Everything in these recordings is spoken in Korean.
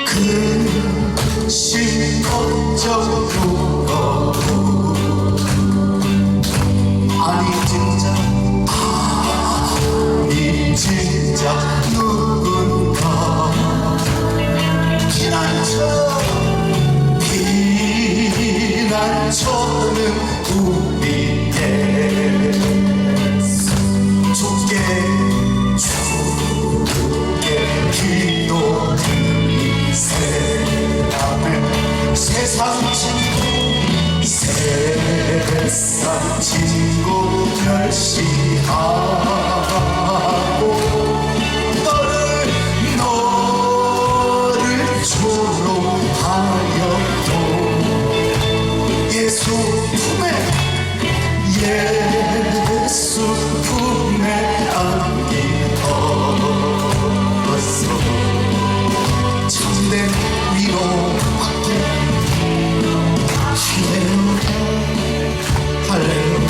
근심 걱정 두고 아니 진짜 누군가 피난처는 우리의 주께 기도드리세요. 세상 친구 멸시하고 너를 조롱하여도 예수 품에 안기었어. 참된 위로 받게 할렐루야.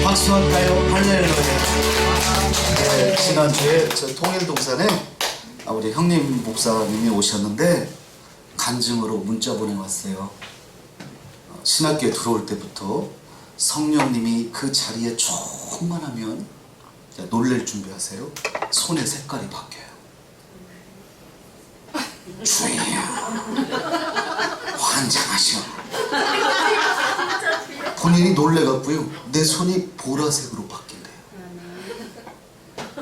박수할까요? 할렐루야. 네, 지난주에 저 통일동산에 우리 형님 목사님이 오셨는데 간증으로 문자 보내왔어요. 신학교에 들어올 때부터 성령님이 그 자리에 충만하면 놀랄 준비하세요. 손의 색깔이 바뀌어요. 주야 환장하셔. 본인이 놀래갖고요, 내 손이 보라색으로 바뀐대요.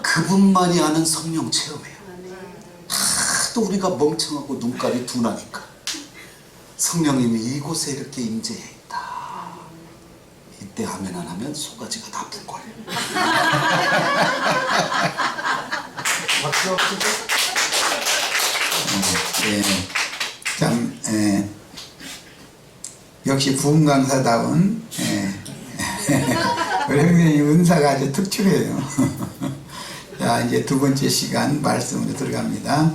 그분만이 아는 성령 체험이에요. 하도 우리가 멍청하고 눈깔이 둔하니까 성령님이 이곳에 이렇게 임재해 있다. 이때 아멘 안 하면 소가지가 나쁠걸. 박수 없으죠? 참 역시 부흥 강사다운 우리 형님 은사가 아주 특출해요. 자, 이제 두 번째 시간 말씀으로 들어갑니다.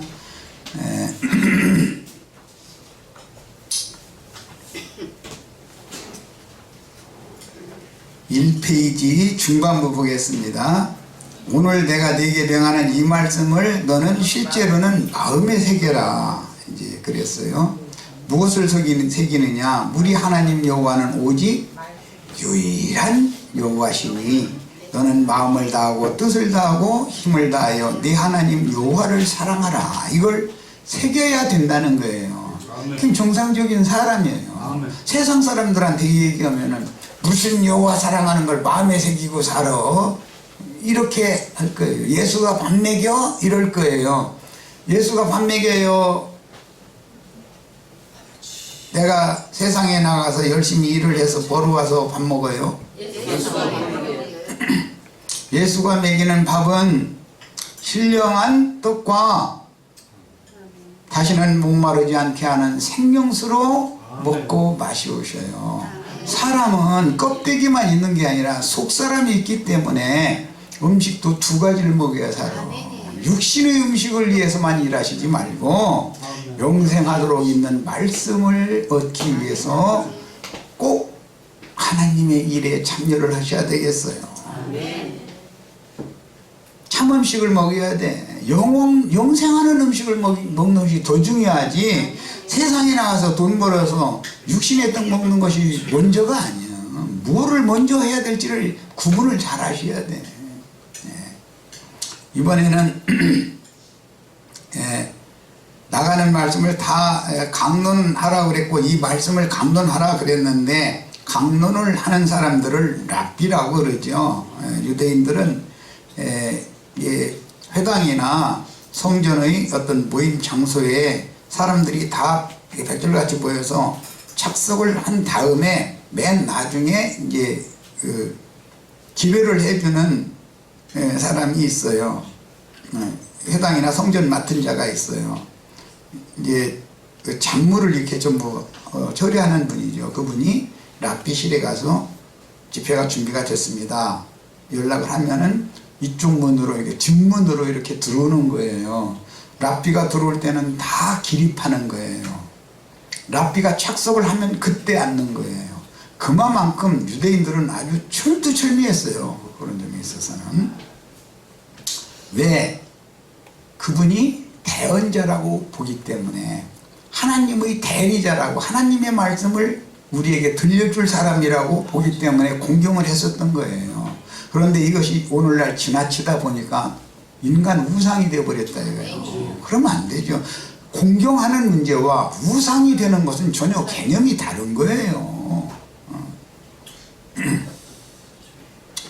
1페이지 중반부 보겠습니다. 오늘 내가 네게 명하는 이 말씀을 너는 실제로는 마음에 새겨라. 이제 그랬어요. 무엇을 새기느냐? 우리 하나님 여호와는 오직 유일한 여호와시니 너는 마음을 다하고 뜻을 다하고 힘을 다하여 네 하나님 여호와를 사랑하라. 이걸 새겨야 된다는 거예요. 그게 정상적인 사람이에요. 세상 사람들한테 얘기하면은 무슨 여호와 사랑하는 걸 마음에 새기고 살아? 이렇게 할 거예요. 예수가 밥 먹여? 이럴 거예요. 예수가 밥 먹여요. 내가 세상에 나가서 열심히 일을 해서 벌어와서 밥 먹어요. 예수가 먹이는 밥은 신령한 떡과 다시는 목마르지 않게 하는 생명수로 먹고 마시오셔요. 사람은 껍데기만 있는 게 아니라 속사람이 있기 때문에 음식도 두 가지를 먹어야 살아. 육신의 음식을 위해서만 일하시지 말고 영생하도록 있는 말씀을 얻기 위해서 꼭 하나님의 일에 참여를 하셔야 되겠어요. 참 음식을 먹어야 돼. 영생하는 음식을 먹는 것이 더 중요하지, 세상에 나가서 돈 벌어서 육신의 떡 먹는 것이 먼저가 아니야. 뭐를 먼저 해야 될지를 구분을 잘 하셔야 돼. 이번에는 나가는 말씀을 다 강론하라고 그랬고, 이 말씀을 강론하라 그랬는데 강론을 하는 사람들을 랍비라고 그러죠. 유대인들은 회당이나 성전의 어떤 모임 장소에 사람들이 다 백절같이 모여서 착석을 한 다음에 맨 나중에 이제 그 기회를 해주는 사람이 있어요. 회당이나 성전 맡은 자가 있어요. 이제 그 잔물을 이렇게 전부 처리하는 분이죠. 그분이 랍비실에 가서 집회가 준비가 됐습니다. 연락을 하면은 이쪽 문으로 이렇게 뒷문으로 이렇게 들어오는 거예요. 랍비가 들어올 때는 다 기립하는 거예요. 랍비가 착석을 하면 그때 앉는 거예요. 그만큼 유대인들은 아주 철두철미했어요. 그런 점에 있어서는. 왜? 그분이 대언자라고 보기 때문에 하나님의 대리자라고 하나님의 말씀을 우리에게 들려줄 사람이라고 보기 때문에 공경을 했었던 거예요. 그런데 이것이 오늘날 지나치다 보니까 인간 우상이 되어버렸다 이거예요. 그러면 안 되죠. 공경하는 문제와 우상이 되는 것은 전혀 개념이 다른 거예요.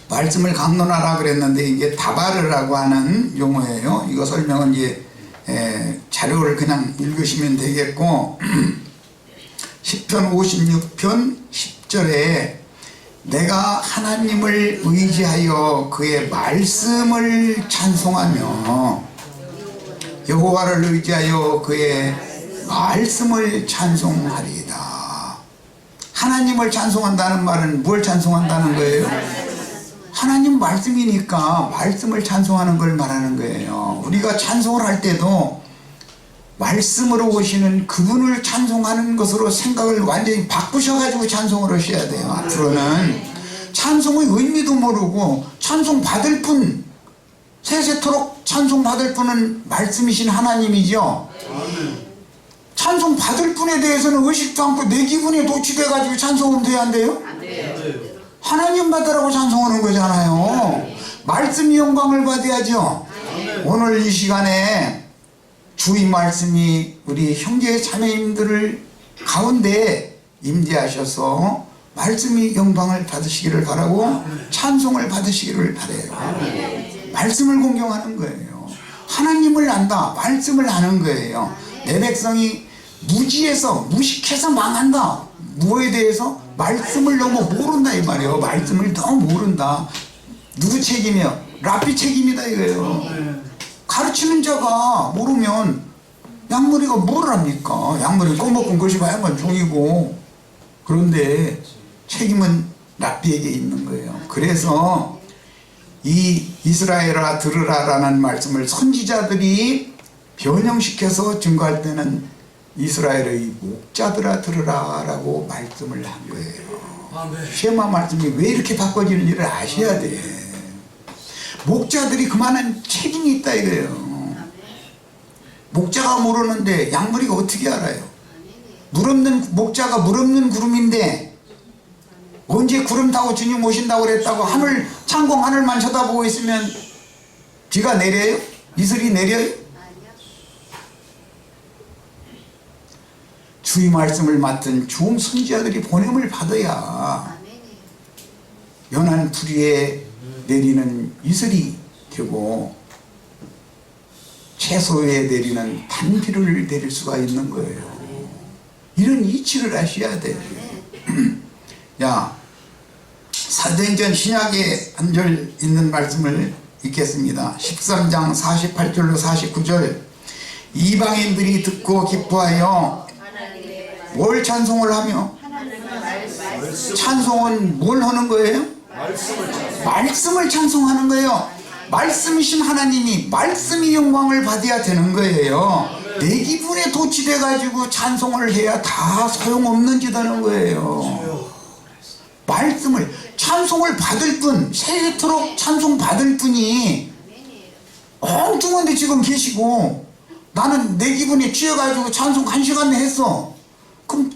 말씀을 강론하라 그랬는데 이게 다바르라고 하는 용어예요. 이거 설명은 이제 자료를 그냥 읽으시면 되겠고 시편 56편 10절에 내가 하나님을 의지하여 그의 말씀을 찬송하며 여호와를 의지하여 그의 말씀을 찬송하리이다. 하나님을 찬송한다는 말은 뭘 찬송한다는 거예요? 하나님 말씀이니까 말씀을 찬송하는 걸 말하는 거예요. 우리가 찬송을 할 때도 말씀으로 오시는 그분을 찬송하는 것으로 생각을 완전히 바꾸셔가지고 찬송을 하셔야 돼요. 앞으로는 찬송의 의미도 모르고 찬송 받을 분, 세세토록 찬송 받을 분은 말씀이신 하나님이죠. 찬송 받을 분에 대해서는 의식도 않고 내 기분에 도취돼가지고 찬송은 돼야 안 돼요? 안 돼요. 하나님 받으라고 찬송하는 거잖아요. 말씀이 영광을 받아야죠. 오늘 이 시간에 주의 말씀이 우리 형제 자매님들을 가운데 임재하셔서 말씀이 영광을 받으시기를 바라고 찬송을 받으시기를 바라요. 말씀을 공경하는 거예요. 하나님을 안다. 말씀을 아는 거예요. 내 백성이 무지해서 무식해서 망한다. 무엇에 대해서? 말씀을 너무 모른다 이 말이에요. 말씀을 너무 모른다. 누구 책임이요? 랍비 책임이다 이거예요. 가르치는 자가 모르면 양머리가 뭘 합니까? 양머리 꺼먹은 것이 하얀 종이고. 그런데 책임은 랍비에게 있는 거예요. 그래서 이 이스라엘아 들으라라는 말씀을 선지자들이 변형시켜서 증거할 때는 이스라엘의 목자들아 들으라라고 말씀을 한 거예요. 쉐마 말씀이 왜 이렇게 바꿔지는지를 아셔야 돼. 목자들이 그만한 책임이 있다 이거예요. 목자가 모르는데 양머리가 어떻게 알아요? 목자가 물 없는 구름인데 언제 구름 타고 주님 오신다고 그랬다고 창공 하늘만 쳐다보고 있으면 비가 내려요? 이슬이 내려요? 주의 말씀을 맡은 좋은 선지자들이 보냄을 받아야 연한 풀이에 내리는 이슬이 되고 채소에 내리는 단비를 내릴 수가 있는 거예요. 이런 이치를 아셔야 돼요. 야, 사도행전 신약에 한 절 있는 말씀을 읽겠습니다. 13장 48절로 49절. 이방인들이 듣고 기뻐하여 뭘 찬송을 하며? 찬송은 뭘 하는 거예요? 말씀을 찬송하는 거예요. 말씀이신 하나님이 말씀이 영광을 받아야 되는 거예요. 내 기분에 도취돼 가지고 찬송을 해야 다 소용없는 짓 하는 거예요. 말씀을 찬송을 받을 분, 세세토록 찬송 받을 분이 엉뚱한데 지금 계시고 나는 내 기분에 취해가지고 찬송 1시간 했어. 그럼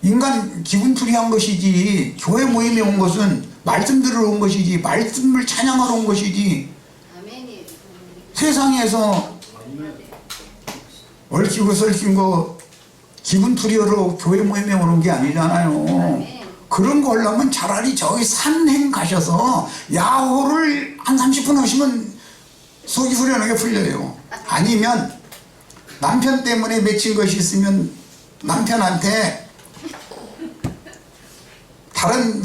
인간 기분풀이한 것이지 교회 모임에 온 것은 말씀 들으러 온 것이지 말씀을 찬양하러 온 것이지 세상에서 얽히고 설킨 거 기분풀이하러 교회 모임에 오는 게 아니잖아요. 그런 거 하려면 차라리 저기 산행 가셔서 야호를 한 30분 하시면 속이 후련하게 풀려요. 아니면 남편 때문에 맺힌 것이 있으면 남편한테 다른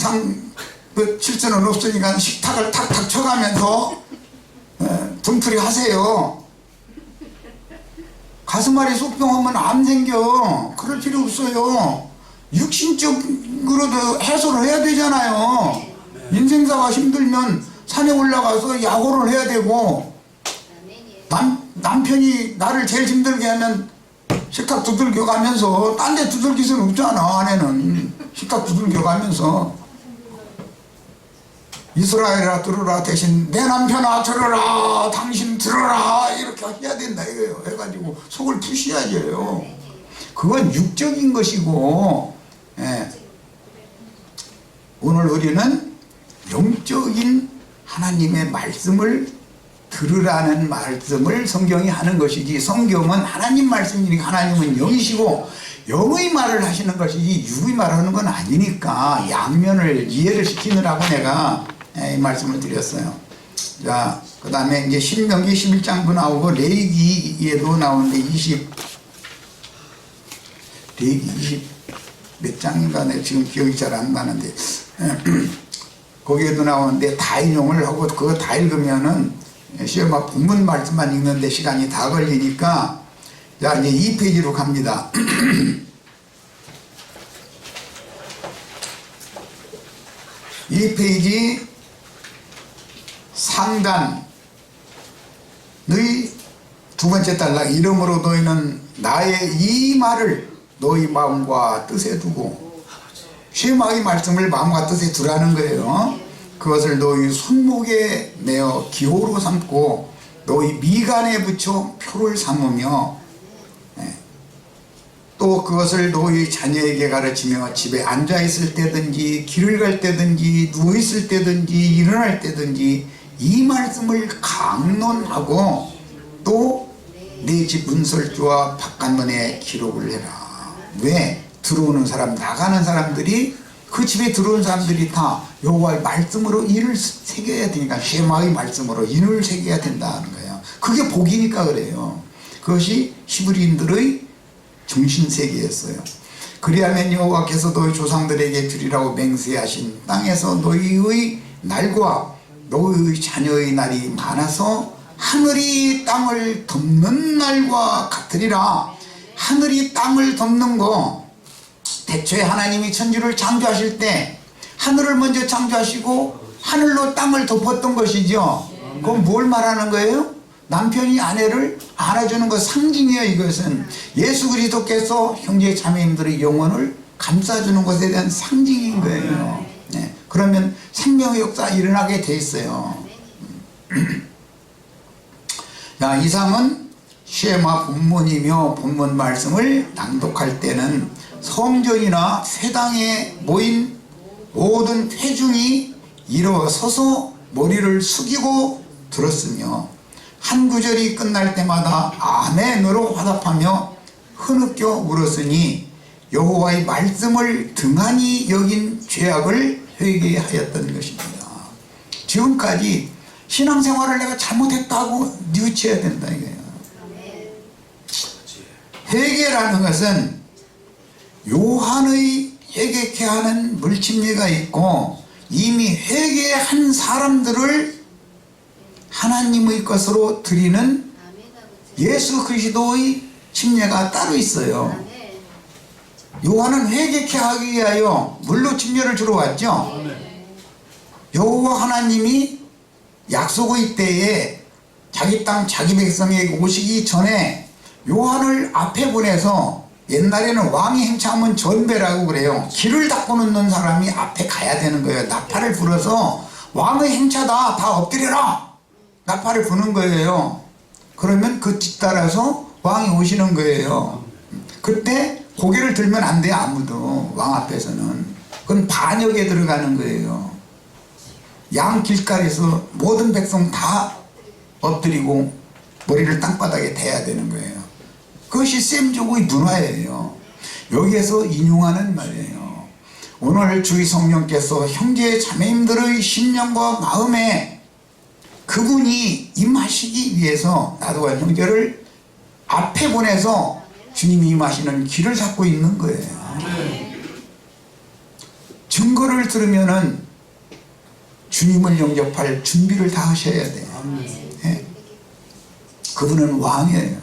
칠수는 없으니까 식탁을 탁탁 쳐가면서 분풀이 하세요. 가슴앓이 속병하면 암 생겨. 그럴 필요 없어요. 육신적으로도 해소를 해야 되잖아요. 인생사가 힘들면 산에 올라가서 야호를 해야 되고 남편이 나를 제일 힘들게 하면 식탁 두들겨 가면서 딴 데 두들길 수는 없잖아. 아내는 식탁 두들겨 가면서 이스라엘아 들으라 대신 내 남편아 들으라 당신 해야 된다 이거예요. 해가지고 속을 푸셔야죠. 그건 육적인 것이고, 예. 오늘 우리는 영적인 하나님의 말씀을 들으라는 말씀을 성경이 하는 것이지, 성경은 하나님 말씀이니까 하나님은 영이시고 영의 말을 하시는 것이지 육의 말을 하는 건 아니니까 양면을 이해를 시키느라고 내가 이 말씀을 드렸어요. 자, 그 다음에 이제 신명기 11장도 나오고 레위기에도 나오는데 레위기 20 몇 장인가 내가 지금 기억이 잘 안 나는데 거기에도 나오는데 다 인용을 하고 그거 다 읽으면은 시험아 본문 말씀만 읽는데 시간이 다 걸리니까, 자 이제 2페이지로 갑니다. 2페이지 상단 너희 두 번째 단락, 이름으로 너희는 나의 이 말을 너희 마음과 뜻에 두고, 쉐마의 말씀을 마음과 뜻에 두라는 거예요. 그것을 너희 손목에 내어 기호로 삼고 너희 미간에 붙여 표를 삼으며, 또 그것을 너희 자녀에게 가르치며 집에 앉아있을 때든지 길을 갈 때든지 누워있을 때든지 일어날 때든지 이 말씀을 강론하고 또 내 집 문설주와 바깥문에 기록을 해라. 왜? 들어오는 사람, 나가는 사람들이, 그 집에 들어온 사람들이 다 여호와의 말씀으로 인을 새겨야 되니까, 쉐마의 말씀으로 인을 새겨야 된다는 거예요. 그게 복이니까 그래요. 그것이 히브리인들의 정신세계였어요. 그리하면 여호와께서 너희 조상들에게 주리라고 맹세하신 땅에서 너희의 날과 너희의 자녀의 날이 많아서 하늘이 땅을 덮는 날과 같으리라. 하늘이 땅을 덮는 거, 대초에 하나님이 천지를 창조하실 때 하늘을 먼저 창조하시고 하늘로 땅을 덮었던 것이죠. 그건 뭘 말하는 거예요? 남편이 아내를 안아주는 것 상징이에요. 이것은 예수 그리스도께서 형제 자매님들의 영혼을 감싸주는 것에 대한 상징인 거예요. 네. 그러면 생명의 역사 일어나게 돼 있어요. 자, 이상은 쉐마 본문이며 본문 말씀을 낭독할 때는 성전이나 회당에 모인 모든 회중이 일어서서 머리를 숙이고 들었으며 한 구절이 끝날 때마다 아멘으로 화답하며 흐느껴 울었으니 여호와의 말씀을 등한히 여긴 죄악을 회개하였던 것입니다. 지금까지 신앙생활을 내가 잘못했다고 뉘우쳐야 된다 이거예요. 회개라는 것은 요한의 회개케 하는 물침례가 있고, 이미 회개한 사람들을 하나님의 것으로 드리는 예수 그리스도의 침례가 따로 있어요. 요한은 회개케 하기 위하여 물로 침례를 주러 왔죠. 여호와 하나님이 약속의 때에 자기 땅 자기 백성에게 오시기 전에 요한을 앞에 보내서, 옛날에는 왕이 행차하면 전배라고 그래요. 길을 닦고 놓는 사람이 앞에 가야 되는 거예요. 나팔을 불어서 왕의 행차다, 다 엎드려라, 나팔을 부는 거예요. 그러면 그 뒤따라서 왕이 오시는 거예요. 그때 고개를 들면 안 돼요. 아무도 왕 앞에서는. 그건 반역에 들어가는 거예요. 양 길가에서 모든 백성 다 엎드리고 머리를 땅바닥에 대야 되는 거예요. 그것이 셈족의 문화예요. 여기에서 인용하는 말이에요. 오늘 주의 성령께서 형제 자매님들의 심령과 마음에 그분이 임하시기 위해서 나도와 형제를 앞에 보내서 주님이 임하시는 길을 잡고 있는 거예요. 증거를 들으면은 주님을 영접할 준비를 다 하셔야 돼요. 네. 그분은 왕이에요.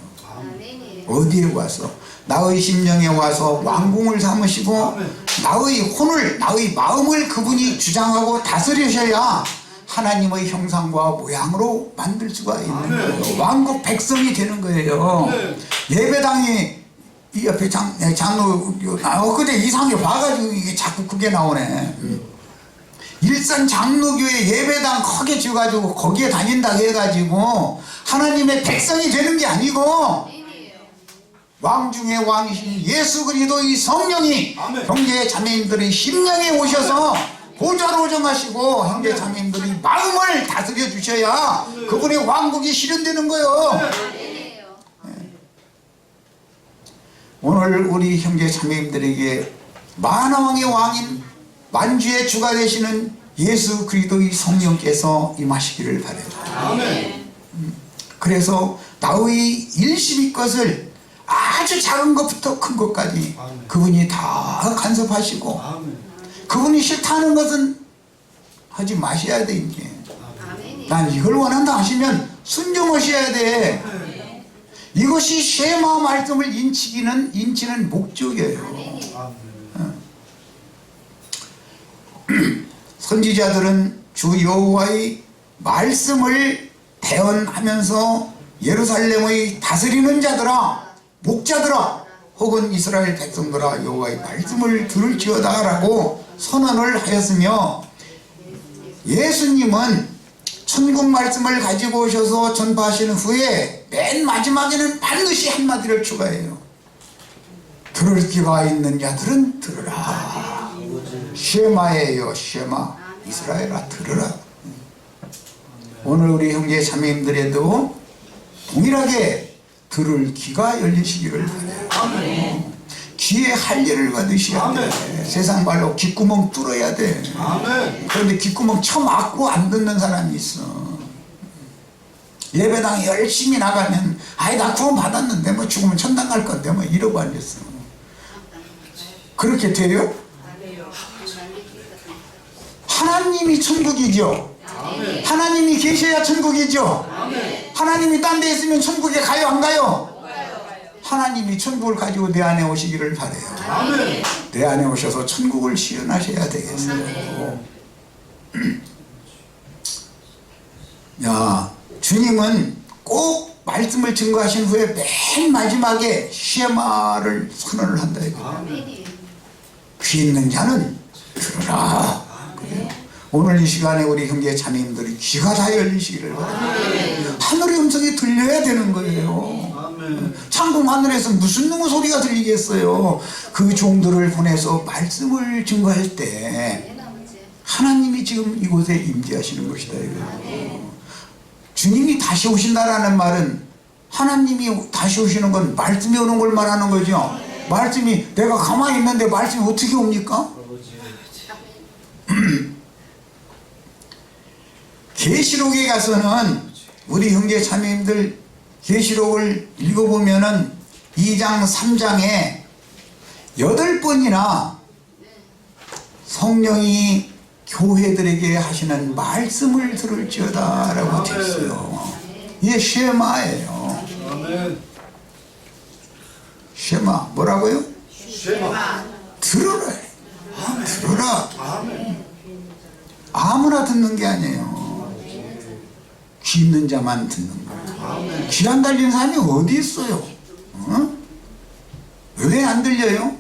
어디에 와서, 나의 심령에 와서 왕궁을 삼으시고 나의 혼을, 나의 마음을 그분이 주장하고 다스리셔야 하나님의 형상과 모양으로 만들 수가 있는 거예요. 왕국 백성이 되는 거예요. 예배당이 이 옆에 장로 엊그제 이상하게 봐가지고 이게 자꾸 그게 나오네. 일산 장로교회 예배당 크게 지어가지고 거기에 다닌다 해가지고 하나님의 백성이 되는 게 아니고 왕 중의 왕이신 예수 그리스도의 성령이 형제 자매님들의 심령에 오셔서 보좌로 정하시고 형제 자매님들의 마음을 다스려 주셔야 그분의 왕국이 실현되는 거예요. 오늘 우리 형제 자매님들에게 만왕의 왕인 만주의 주가 되시는 예수 그리스도의 성령께서 임하시기를 바랍니다. 그래서 나의 일심의 것을 아주 작은 것부터 큰 것까지 그분이 다 간섭하시고 그분이 싫다는 것은 하지 마셔야 돼. 이제 난 이걸 원한다 하시면 순종하셔야 돼. 이것이 쉐마 말씀을 인치는 목적이에요. 선지자들은 주 여호와의 말씀을 대언하면서 예루살렘의 다스리는 자들아, 목자들아, 혹은 이스라엘 백성들아 여호와의 말씀을 들을지어다 라고 선언을 하였으며, 예수님은 천국 말씀을 가지고 오셔서 전파하시는 후에 맨 마지막에는 반드시 한마디를 추가해요. 들을 귀가 있는 자들은 들으라. 쉐마예요. 쉐마. 이스라엘아 들으라. 오늘 우리 형제 자매님들에도 동일하게 들을 귀가 열리시기를 바라요. 귀에 할례를 받으셔야 돼. 세상 말로 귓구멍 뚫어야 돼. 그런데 귓구멍 쳐맞고 안 듣는 사람이 있어. 예배당에 열심히 나가면 아이 나 구원 받았는데 뭐 죽으면 천당 갈 건데 뭐 이러고 앉았어. 그렇게 돼요? 하나님이 천국이죠. 하나님이 계셔야 천국이죠. 하나님이 딴 데 있으면 천국에 가요 안 가요? 하나님이 천국을 가지고 내 안에 오시기를 바라요. 내 안에 오셔서 천국을 시연하셔야 되겠어요. 야, 주님은 꼭 말씀을 증거하신 후에 맨 마지막에 쉐마를 선언을 한다 이거예요. 귀 있는 자는 들으라. 오늘 이 시간에 우리 형제 자매님들이 귀가 다 열리시기를 바랍니다. 하늘의 음성이 들려야 되는 거예요. 천국 하늘에서 무슨 놈의 소리가 들리겠어요. 그 종들을 보내서 말씀을 증거할 때 하나님이 지금 이곳에 임재하시는 것이다 이거예요. 주님이 다시 오신다라는 말은 하나님이 다시 오시는 건 말씀이 오는 걸 말하는 거죠. 말씀이 내가 가만히 있는데 말씀이 어떻게 옵니까? 계시록에 가서는 우리 형제 자매님들 계시록을 읽어보면은 2장 3장에 8번이나 성령이 교회들에게 하시는 말씀을 들을지어다 라고 되어 있어요. 이게 쉐마예요. 쉐마 뭐라고요? 쉐마. 들어라. 들어라. 아무나 듣는 게 아니에요. 귀 있는 자만 듣는 거예요. 귀 안 달린 사람이 어디 있어요? 어? 왜 안 들려요?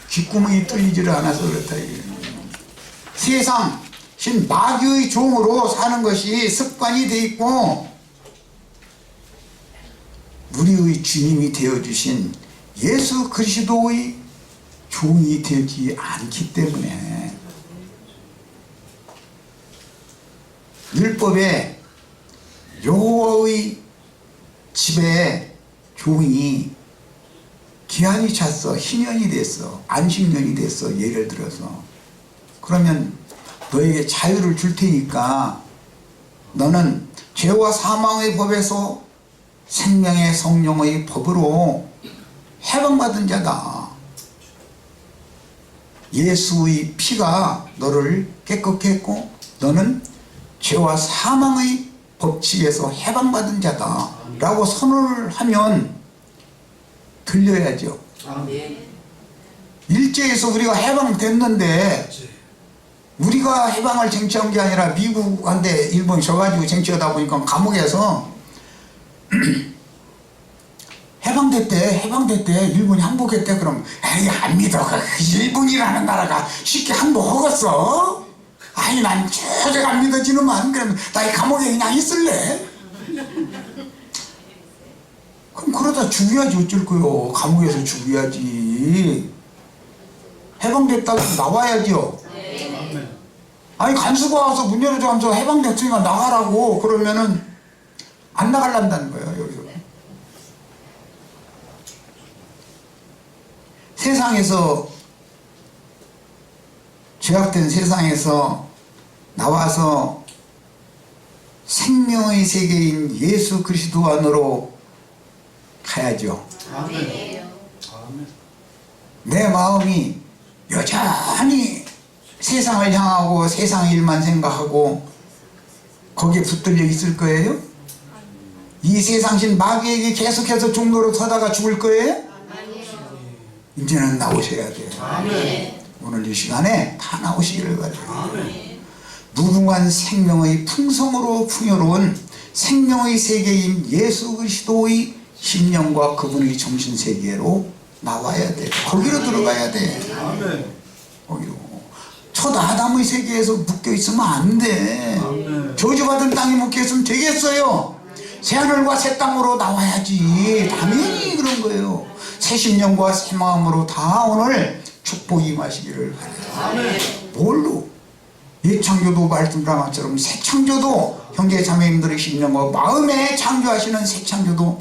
귓구멍이 뚫리지를 않아서 그렇다 이거예요. 세상 신 마귀의 종으로 사는 것이 습관이 돼 있고, 우리의 주님이 되어주신 예수 그리스도의 종이 되지 않기 때문에 율법에 여호와의 집에 종이 기한이 찼어. 희년이 됐어. 안식년이 됐어. 예를 들어서. 그러면 너에게 자유를 줄 테니까 너는 죄와 사망의 법에서 생명의 성령의 법으로 해방받은 자다. 예수의 피가 너를 깨끗게 했고 너는 죄와 사망의 법칙에서 해방받은 자다 라고 선언을 하면 들려야죠. 일제에서 우리가 해방됐는데 우리가 해방을 쟁취한 게 아니라 미국한테 일본이 져가지고 쟁취하다 보니까 감옥에서 해방됐대 일본이 항복했대. 그럼 에이 안 믿어. 일본이라는 나라가 쉽게 항복하겠어? 아니 난 도저히 안 믿어지는만. 그러면 나 이 감옥에 그냥 있을래? 그럼 그러다 죽여야지 어쩔 거요. 감옥에서 죽여야지. 해방됐다고 나와야죠. 아니 간수가 와서 문 열어줘 하면서 해방됐으니까 나가라고 그러면은 안 나가란다는 거예요. 여기서 세상에서 죄악된 세상에서 나와서 생명의 세계인 예수 그리스도 안으로 가야죠. 아멘. 내 마음이 여전히 세상을 향하고 세상 일만 생각하고 거기에 붙들려 있을 거예요? 이 세상신 마귀에게 계속해서 종로로 서다가 죽을 거예요? 이제는 나오셔야 돼요. 아멘. 오늘 이 시간에 다 나오시기를 바라요. 무궁한 생명의 풍성으로 풍요로운 생명의 세계인 예수 그리스도의 심령과 그분의 정신세계로 나와야 돼. 거기로 들어가야 돼. 아멘. 거기로. 첫 아담의 세계에서 묶여있으면 안 돼. 저주받은 땅에 묶여있으면 되겠어요. 새하늘과 새 땅으로 나와야지. 당연히 그런 거예요. 새 심령과 새 마음으로 다 오늘 축복이 임하시기를 바라요. 뭘로? 옛 창조도 말씀드라마처럼 새 창조도 형제 자매님들의 심령과 마음에 창조하시는 새 창조도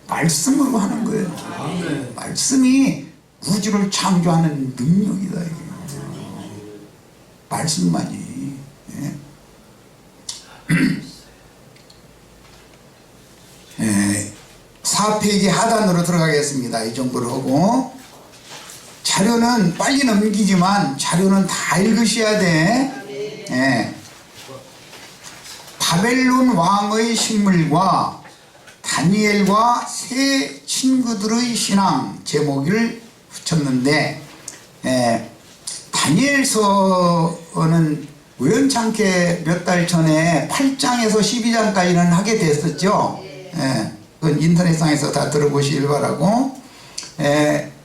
말씀으로 하는 거예요. 아멘. 말씀이 우주를 창조하는 능력이다. 이게. 말씀만이. 예. 예. 4페이지 하단으로 들어가겠습니다. 이 정도로 하고 자료는 빨리 넘기지만 자료는 다 읽으셔야 돼. 예. 바벨론 왕의 식물과 다니엘과 세 친구들의 신앙 제목을 붙였는데 다니엘서는 우연찮게 몇 달 전에 8장에서 12장까지는 하게 됐었죠. 그건 인터넷상에서 다 들어보시길 바라고.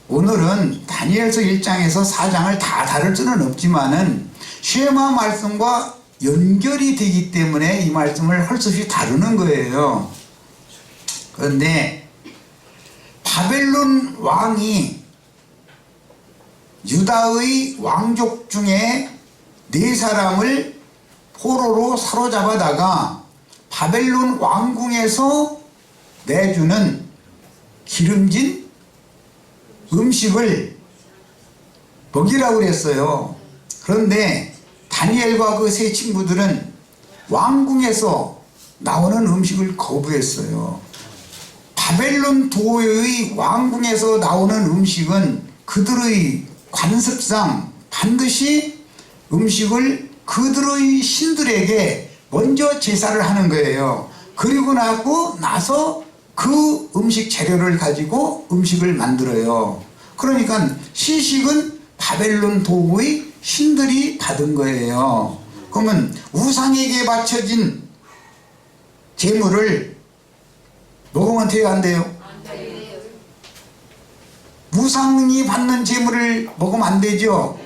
오늘은 다니엘서 1장에서 4장을 다 다룰 수는 없지만은 쉐마 말씀과 연결이 되기 때문에 이 말씀을 할 수 없이 다루는 거예요. 그런데 바벨론 왕이 유다의 왕족 중에 4사람을 포로로 사로잡아다가 바벨론 왕궁에서 내주는 기름진 음식을 먹이라고 그랬어요. 그런데 다니엘과 그 세 친구들은 왕궁에서 나오는 음식을 거부했어요. 바벨론 도의 왕궁에서 나오는 음식은 그들의 관습상 반드시 음식을 그들의 신들에게 먼저 제사를 하는 거예요. 그리고 나서 그 음식 재료를 가지고 음식을 만들어요. 그러니까 시식은 바벨론 도의 신들이 받은 거예요. 그러면 우상에게 바쳐진 제물을 먹으면 돼요, 안 돼요? 우상이 받는 제물을 먹으면 안 되죠.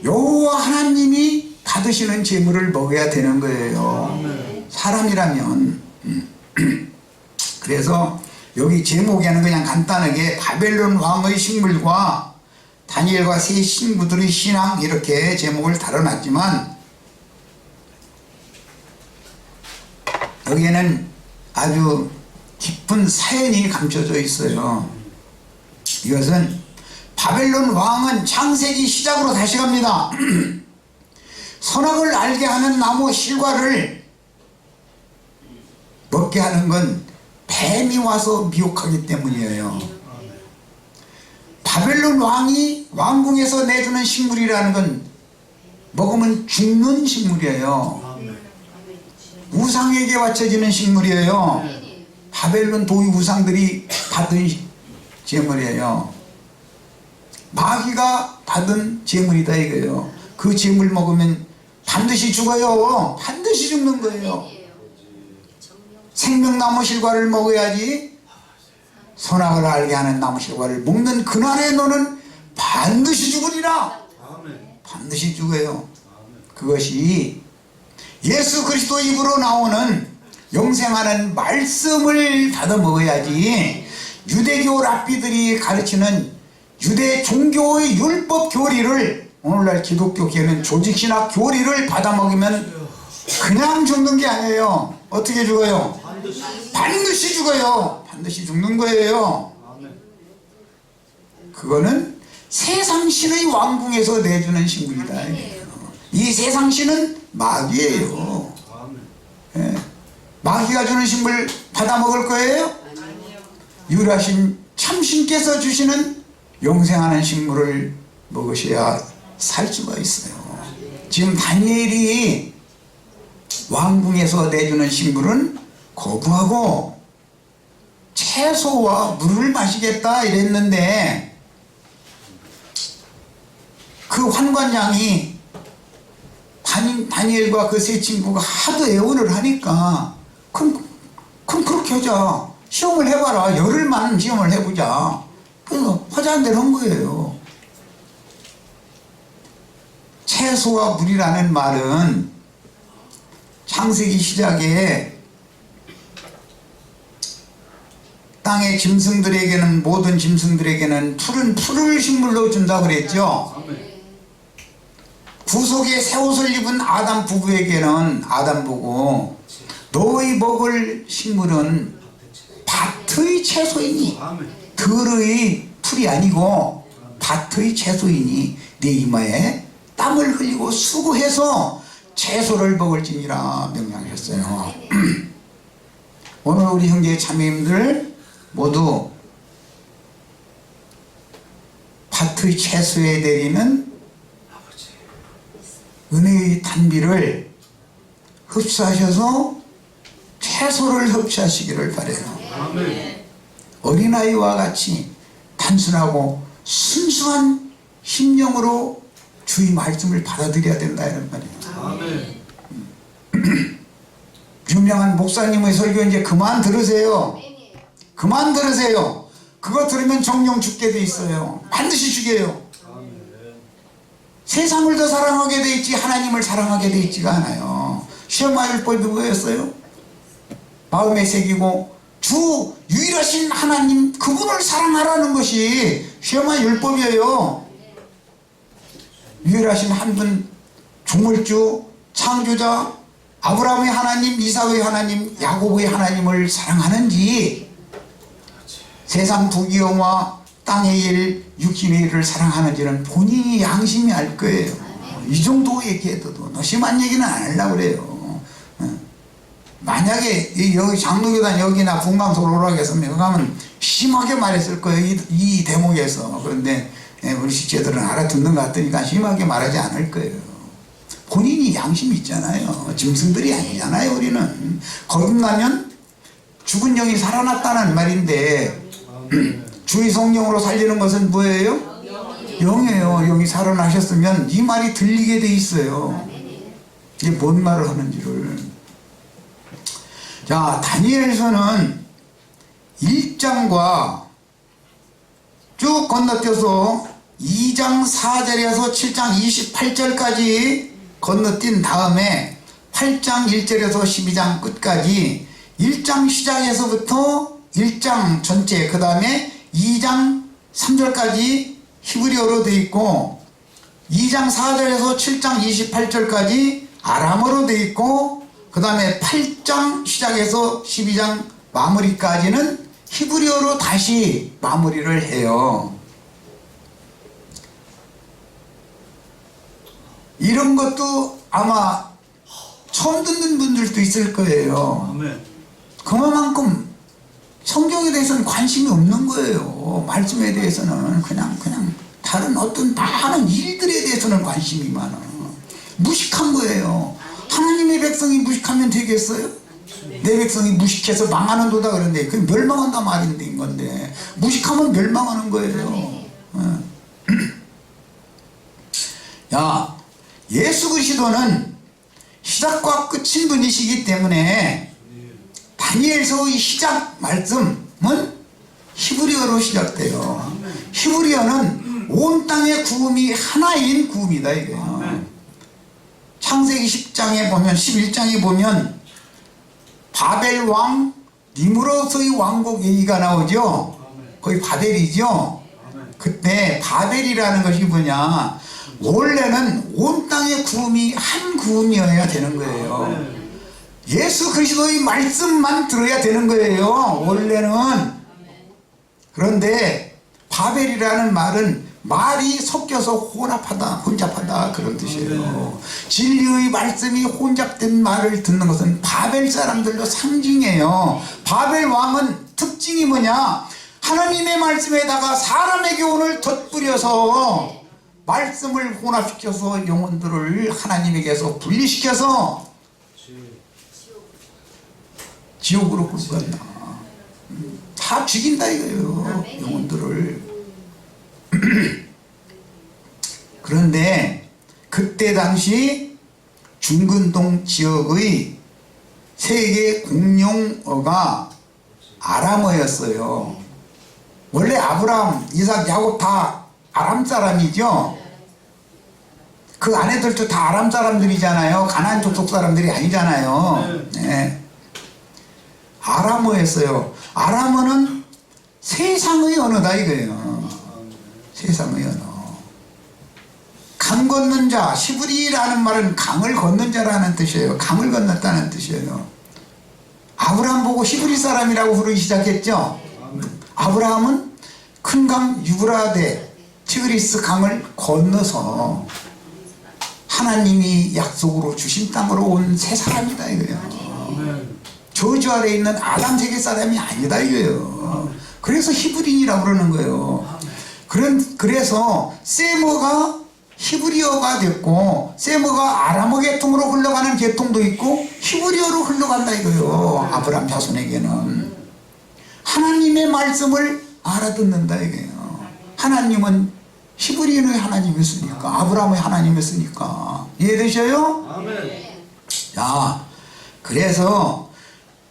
여호와 하나님이 받으시는 제물을 먹어야 되는 거예요. 사람이라면. 그래서 여기 제목에는 그냥 간단하게 바벨론 왕의 식물과 다니엘과 세 친구들의 신앙 이렇게 제목을 달아놨지만 여기에는 아주 깊은 사연이 감춰져 있어요. 이것은 바벨론 왕은 창세기 시작으로 다시 갑니다. 선악을 알게 하는 나무 실과를 먹게 하는 건 뱀이 와서 미혹하기 때문이에요. 바벨론 왕이 왕궁에서 내주는 식물이라는 건 먹으면 죽는 식물이에요. 우상에게 바쳐지는 식물이에요. 바벨론 도의 우상들이 받은 제물이에요. 마귀가 받은 제물이다 이거예요. 그 제물 먹으면 반드시 죽어요. 반드시 죽는 거예요. 생명나무 실과를 먹어야지. 선악을 알게 하는 나무 실과를 먹는 그날에 너는 반드시 죽으리라. 반드시 죽어요. 그것이 예수 그리스도 입으로 나오는 영생하는 말씀을 받아 먹어야지 유대교 랍비들이 가르치는 유대 종교의 율법 교리를 오늘날 기독교계는 조직신학 교리를 받아 먹으면 그냥 죽는 게 아니에요. 어떻게 죽어요? 반드시 죽어요. 반드시 죽는 거예요. 그거는 세상신의 왕궁에서 내주는 신분이다. 이 세상신은 마귀예요. 예. 마귀가 주는 신물 받아 먹을 거예요? 유일하신 참신께서 주시는 영생하는 식물을 먹으셔야 살 수가 있어요. 지금 다니엘이 왕궁에서 내주는 식물은 거부하고 채소와 물을 마시겠다 이랬는데 그 환관장이 다니엘과 그 세 친구가 하도 애원을 하니까 그럼 그렇게 하자. 시험을 해봐라. 열흘만 시험을 해보자. 그래서 하자는 대로 한 거예요. 채소와 물이라는 말은 창세기 시작에 땅의 짐승들에게는 모든 짐승들에게는 푸른 풀을 식물로 준다고 그랬죠. 구속에 새 옷을 입은 아담 부부에게는 아담 보고 너희 먹을 식물은 밭의 채소이니 들의 풀이 아니고 밭의 채소이니 네 이마에 땀을 흘리고 수고해서 채소를 먹을지니라 명령하셨어요. 오늘 우리 형제 자매님들 모두 밭의 채소에 내리는 은혜의 단비를 흡수하셔서 채소를 흡수하시기를 바라요. 아멘. 어린아이와 같이 단순하고 순수한 심령으로 주의 말씀을 받아들여야 된다 이런 말이에요. 아멘. 유명한 목사님의 설교 이제 그만 들으세요. 그만 들으세요. 그거 들으면 정령 죽게 돼 있어요. 반드시 죽여요. 세상을 더 사랑하게 돼 있지 하나님을 사랑하게 돼 있지가 않아요. 쉐마율법이 뭐였어요? 마음에 새기고 주 유일하신 하나님 그분을 사랑하라는 것이 쉐마율법이에요. 유일하신 한 분 조물주 창조자 아브라함의 하나님, 이삭의 하나님, 야곱의 하나님을 사랑하는지 세상 부귀영화 땅의 일, 육신의 일을 사랑하는지는 본인이 양심이 알 거예요. 이 정도 얘기해도 너 심한 얘기는 안 하려고 그래요. 만약에 여기 장로교단 여기나 분방소로 오라고 했으면 가면 심하게 말했을 거예요. 이 대목에서. 그런데 우리 식재들은 알아듣는 것 같으니까 심하게 말하지 않을 거예요. 본인이 양심이 있잖아요. 짐승들이 아니잖아요. 우리는 거듭나면 죽은 영이 살아났다는 말인데 주의 성령으로 살리는 것은 뭐예요? 영이에요. 영이 살아나셨으면 이 말이 들리게 돼 있어요. 이게 뭔 말을 하는지를. 자, 다니엘서는 1장과 쭉 건너뛰어서 2장 4절에서 7장 28절까지 건너뛴 다음에 8장 1절에서 12장 끝까지 1장 시작에서부터 1장 전체 그 다음에 2장 3절까지 히브리어로 되어 있고 2장 4절에서 7장 28절까지 아람어로 되어 있고 그 다음에 8장 시작에서 12장 마무리까지는 히브리어로 다시 마무리를 해요. 이런 것도 아마 처음 듣는 분들도 있을 거예요. 그만큼 성경에 대해서는 관심이 없는 거예요. 말씀에 대해서는 그냥 다른 어떤 많은 일들에 대해서는 관심이 많아. 무식한 거예요. 하나님의 백성이 무식하면 되겠어요? 내 백성이 무식해서 망하는 도다 그런데 그 멸망한다 말인데 인 건데 무식하면 멸망하는 거예요. 야, 예수 그리스도는 시작과 끝인 분이시기 때문에 다니엘서의 시작 말씀은 히브리어로 시작돼요. 히브리어는 온 땅의 구음이 하나인 구음이다 이거예요. 창세기 10장에 보면 11장에 보면 바벨 왕 니무롯의 왕국 얘기가 나오죠. 거기 바벨이죠. 그때 바벨이라는 것이 뭐냐, 원래는 온 땅의 구음이 한 구음이어야 되는 거예요. 예수 그리스도의 말씀만 들어야 되는 거예요, 원래는. 그런데 바벨이라는 말은 말이 섞여서 혼잡하다 그런 뜻이에요. 진리의 말씀이 혼잡된 말을 듣는 것은 바벨 사람들도 상징이에요. 바벨 왕은 특징이 뭐냐, 하나님의 말씀에다가 사람의 교훈을 덧뿌려서 말씀을 혼합시켜서 영혼들을 하나님에게서 분리시켜서 지옥으로 끌고 간다. 다 죽인다 이거예요, 영혼들을. 그런데 그때 당시 중근동 지역의 세계 공용어가 아람어였어요. 원래 아브라함, 이삭, 야곱 다 아람 사람이죠. 그 아내들도 다 아람 사람들이잖아요. 가나안 족속 사람들이 아니잖아요. 네. 아람어였어요. 아람어는 세상의 언어다 이거예요. 세상의 언어. 강 건넌 자, 시브리라는 말은 강을 건넌 자라는 뜻이에요. 강을 건넜다는 뜻이에요. 아브라함 보고 시브리 사람이라고 부르기 시작했죠. 아브라함은 큰 강 유브라데 티그리스 강을 건너서 하나님이 약속으로 주신 땅으로 온 새 사람이다 이거예요. 저주 아래에 있는 아담 세계 사람이 아니다 이거예요. 그래서 히브리인이라고 그러는 거예요. 그래서 세머가 히브리어가 됐고, 세머가 아람어 계통으로 흘러가는 계통도 있고 히브리어로 흘러간다 이거예요. 아브라함 자손에게는 하나님의 말씀을 알아듣는다 이거예요. 하나님은 히브리인의 하나님이었으니까, 아브라함의 하나님이었으니까. 이해되셔요? 아멘. 자, 그래서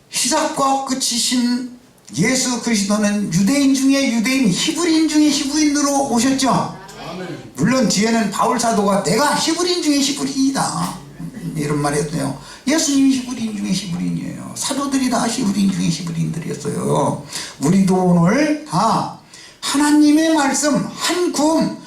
시작과 끝이신 예수 그리스도는 유대인 중에 유대인, 히브리인 중에 히브리인으로 오셨죠. 물론 뒤에는 바울 사도가 내가 히브리인 중에 히브리인이다 이런 말 했어요. 예수님이 히브리인 중에 히브리인이에요. 사도들이 다 히브리인 중에 히브리인들이었어요. 우리도 오늘 다 하나님의 말씀 한 굼,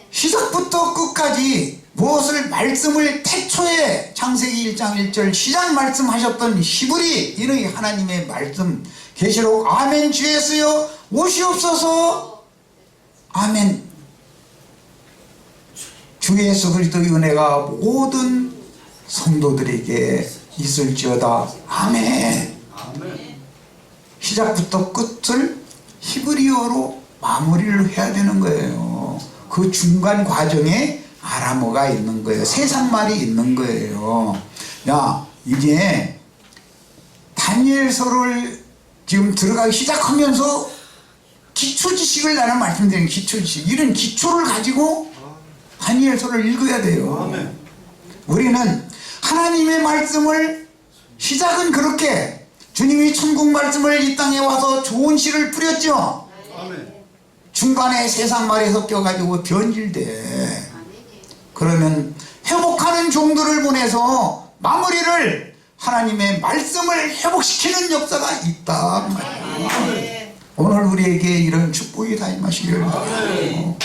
시작부터 끝까지 무엇을 말씀을 태초에 창세기 1장 1절 시작 말씀하셨던 히브리인의 하나님의 말씀 계시록 아멘 주 예수여 오시옵소서. 아멘. 주 예수 그리스도의 은혜가 모든 성도들에게 있을지어다. 아멘. 시작부터 끝을 히브리어로 마무리를 해야 되는 거예요. 그 중간 과정에 아람어가 있는 거예요. 세상말이 있는 거예요. 야, 이제 다니엘서를 지금 들어가기 시작하면서 기초 지식을 나는 말씀드리는 기초 지식, 이런 기초를 가지고 다니엘서를 읽어야 돼요. 우리는 하나님의 말씀을 시작은 그렇게 주님이 천국 말씀을 이 땅에 와서 좋은 씨를 뿌렸죠. 중간에 세상 말이 섞여가지고 변질돼. 그러면 회복하는 종들을 보내서 마무리를 하나님의 말씀을 회복시키는 역사가 있다. 오늘 우리에게 이런 축복이 다 임하시기를 바라요.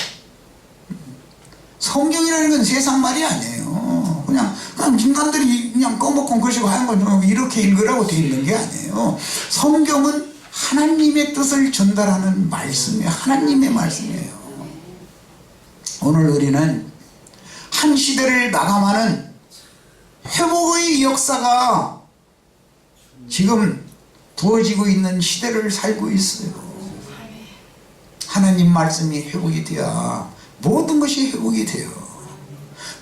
성경이라는 건 세상 말이 아니에요. 그냥 인간들이 그냥 꺼먹고 것이고 하는 건 이렇게 읽으라고 되어 있는 게 아니에요. 성경은 하나님의 뜻을 전달하는 말씀이에요. 하나님의 말씀이에요. 오늘 우리는 한 시대를 마감하는 회복의 역사가 지금 부어지고 있는 시대를 살고 있어요. 하나님 말씀이 회복이 돼야 모든 것이 회복이 돼요.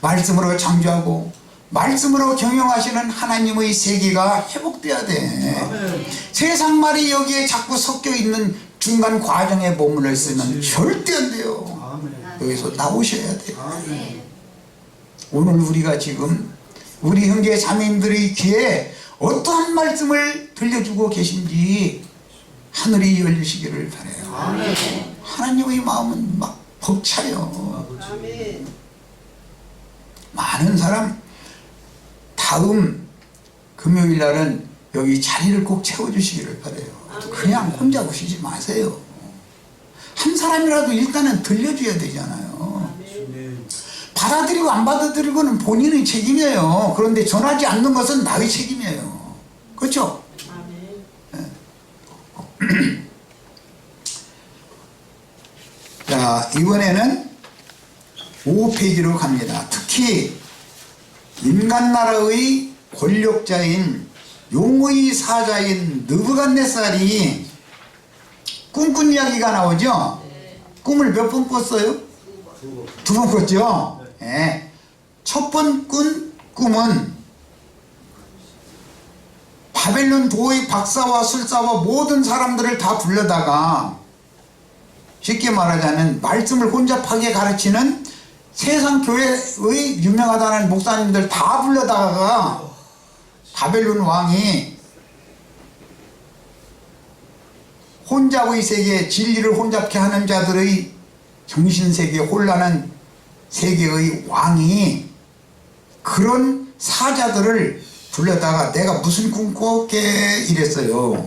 말씀으로 창조하고 말씀으로 경영하시는 하나님의 세계가 회복돼야 돼. 세상 말이 여기에 자꾸 섞여 있는 중간 과정에 머물러 있으면 절대 안 돼요. 여기서 나오셔야 돼요. 오늘 우리가 지금 우리 형제 자매님들의 귀에 어떠한 말씀을 들려주고 계신지 하늘이 열리시기를 바라요. 하나님의 마음은 막 벅차요. 많은 사람 다음 금요일 날은 여기 자리를 꼭 채워주시기를 바라요. 그냥 혼자 오시지 마세요. 한 사람이라도 일단은 들려줘야 되잖아요. 받아들이고 안 받아들이고는 본인의 책임이에요. 그런데 전하지 않는 것은 나의 책임이에요. 그렇죠? 네. 자, 이번에는 5페이지로 갑니다. 특히 인간나라의 권력자인 용의 사자인 느부갓네살이 꿈꾼 이야기가 나오죠? 꿈을 몇 번 꿨어요? 두 번 꿨죠? 네. 첫 번 꾼 꿈은 바벨론 도의 박사와 술사와 모든 사람들을 다 불러다가 쉽게 말하자면 말씀을 혼잡하게 가르치는 세상 교회의 유명하다는 목사님들 다 불러다가 바벨론 왕이 혼잡의 세계, 진리를 혼잡케 하는 자들의 정신세계, 혼란한 세계의 왕이 그런 사자들을 불러다가 내가 무슨 꿈 꿨게 이랬어요.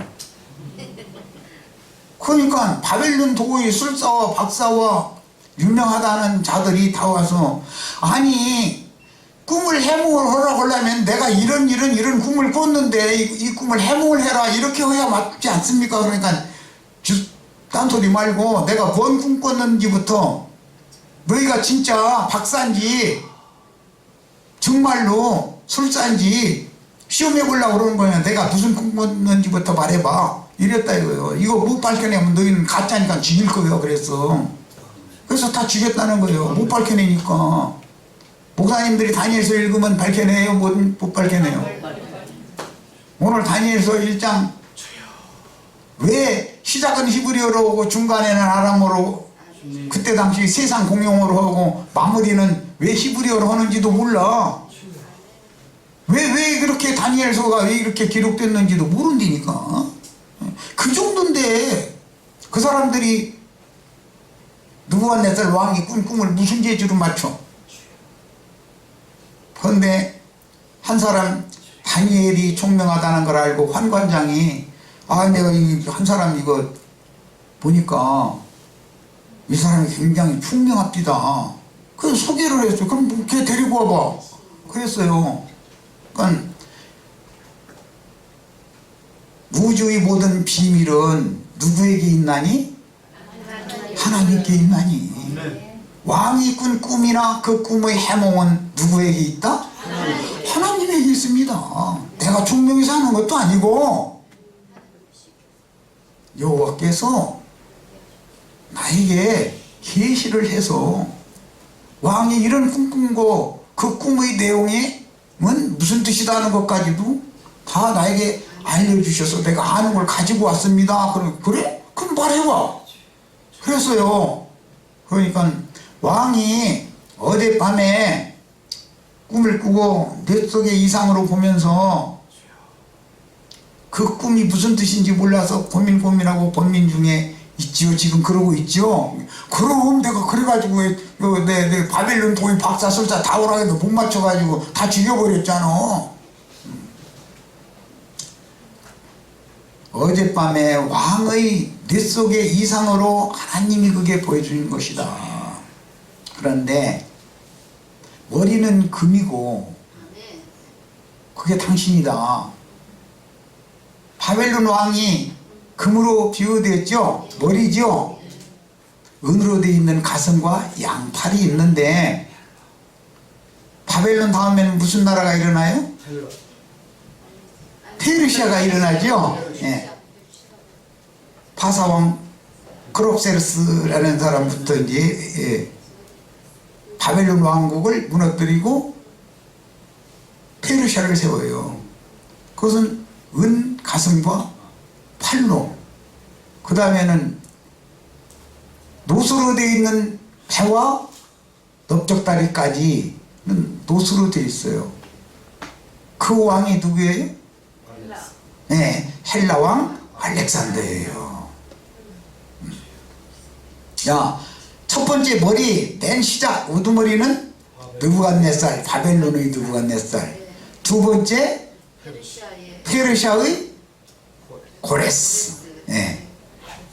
그러니까 바벨론 도의 술사와 박사와 유명하다는 자들이 다 와서 아니 꿈을 해몽을 하라고 하려면 내가 이런 꿈을 꿨는데 이 꿈을 해몽을 해라 이렇게 해야 맞지 않습니까? 그러니까 딴소리 말고 내가 뭔 꿈 꿨는지부터 너희가 진짜 박사인지 정말로 술사인지 시험해 보려고 그러는 거야. 내가 무슨 꿈 꿨는지부터 말해봐 이랬다 이거예요. 이거 못 밝혀내면 너희는 가짜니까 죽일 거예요. 그래서 다 죽였다는 거예요. 못 밝혀내니까. 목사님들이 다니엘서 읽으면 밝혀내요? 못 밝혀내요? 오늘 다니엘서 1장 왜 시작은 히브리어로 하고 중간에는 아람어로 그때 당시 세상 공용어로 하고 마무리는 왜 히브리어로 하는지도 몰라. 왜 그렇게 다니엘서가 왜 이렇게 기록됐는지도 모른다니까. 그 정도인데 그 사람들이 느부갓네살 왕이 꾼 꿈을 무슨 재주로 맞춰? 그런데 한 사람 다니엘이 총명하다는 걸 알고 환관장이 내가 한 사람 이거 보니까 이 사람이 굉장히 총명합디다. 그래서 소개를 했어. 그럼 걔 데리고 와봐. 그랬어요. 그러니까 우주의 모든 비밀은 누구에게 있나니? 하나님께 있나니. 왕이 꾼 꿈이나 그 꿈의 해몽은 누구에게 있다? 하나님에게 있습니다. 내가 총명해서 하는 것도 아니고 여호와께서 나에게 계시를 해서 왕이 이런 꿈 꾼 거 그 꿈의 내용이 무슨 뜻이다 하는 것까지도 다 나에게 알려주셔서 내가 아는 걸 가지고 왔습니다. 그래? 그럼 말해봐. 그랬어요. 그러니까 왕이 어젯밤에 꿈을 꾸고 뇌 속의 이상으로 보면서 그 꿈이 무슨 뜻인지 몰라서 고민하고 본민 중에 있지요. 지금 그러고 있죠. 그럼 내가 그래가지고 내 바벨론 도의 박사 술사 다 오라 해도 못 맞춰가지고 다 죽여버렸잖아. 어젯밤에 왕의 뇌 속의 이상으로 하나님이 그게 보여주는 것이다. 그런데 머리는 금이고 그게 당신이다. 바벨론 왕이 금으로 비유되었죠. 머리죠. 은으로 되어 있는 가슴과 양팔이 있는데 바벨론 다음에는 무슨 나라가 일어나요? 페르시아가 일어나죠. 예. 바사왕 크롭세르스라는 사람부터 이제 바벨론 왕국을 무너뜨리고 페르시아를 세워요. 그것은 은 가슴과 팔로, 그 다음에는 노수로 되어 있는 배와 넓적다리까지는 노수로 되어 있어요. 그 왕이 누구예요? 네, 헬라 왕 알렉산더예요. 자, 첫 번째 머리 맨 시작 우두머리는 느부갓네살, 바벨론의 느부갓네살. 두 번째 페르시아의 페르시아의 고레스. 예.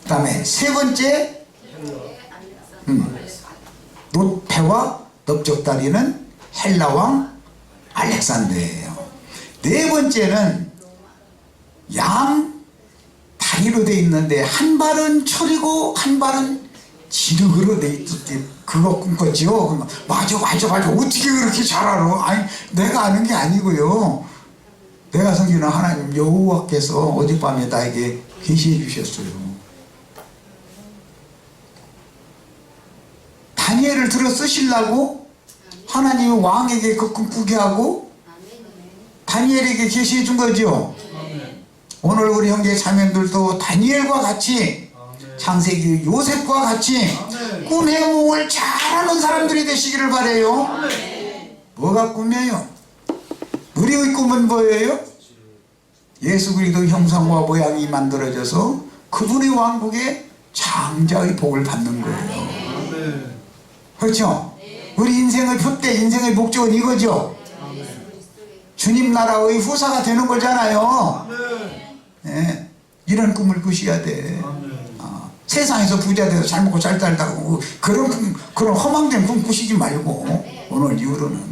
그다음에 세 번째 노페와 넓적다리는 헬라 왕 알렉산더예요. 네 번째는 양 다리로 돼 있는데 한 발은 철이고 한 발은 지륵으로 돼 있지. 그거 꿈꿨지요? 맞아. 어떻게 그렇게 잘 알아? 아니, 내가 아는 게 아니고요. 내가 섬기는 하나님 여호와께서 어젯밤에 나에게 계시해 주셨어요. 다니엘을 들어 쓰시려고 하나님이 왕에게 그 꿈 꾸게 하고 다니엘에게 계시해 준 거죠. 오늘 우리 형제 자매들도 다니엘과 같이 창세기 요셉과 같이 꿈 해몽을 잘하는 사람들이 되시기를 바래요. 뭐가 꿈이에요? 우리의 꿈은 뭐예요? 예수 그리스도 형상과 모양이 만들어져서 그분의 왕국에 장자의 복을 받는 거예요. 그렇죠? 우리 인생의 표대, 인생의 목적은 이거죠. 주님 나라의 후사가 되는 거잖아요. 네. 이런 꿈을 꾸셔야 돼. 세상에서 부자 돼서 잘 먹고 잘 살다고 그런 허망된 꿈 꾸시지 말고 오늘 이후로는.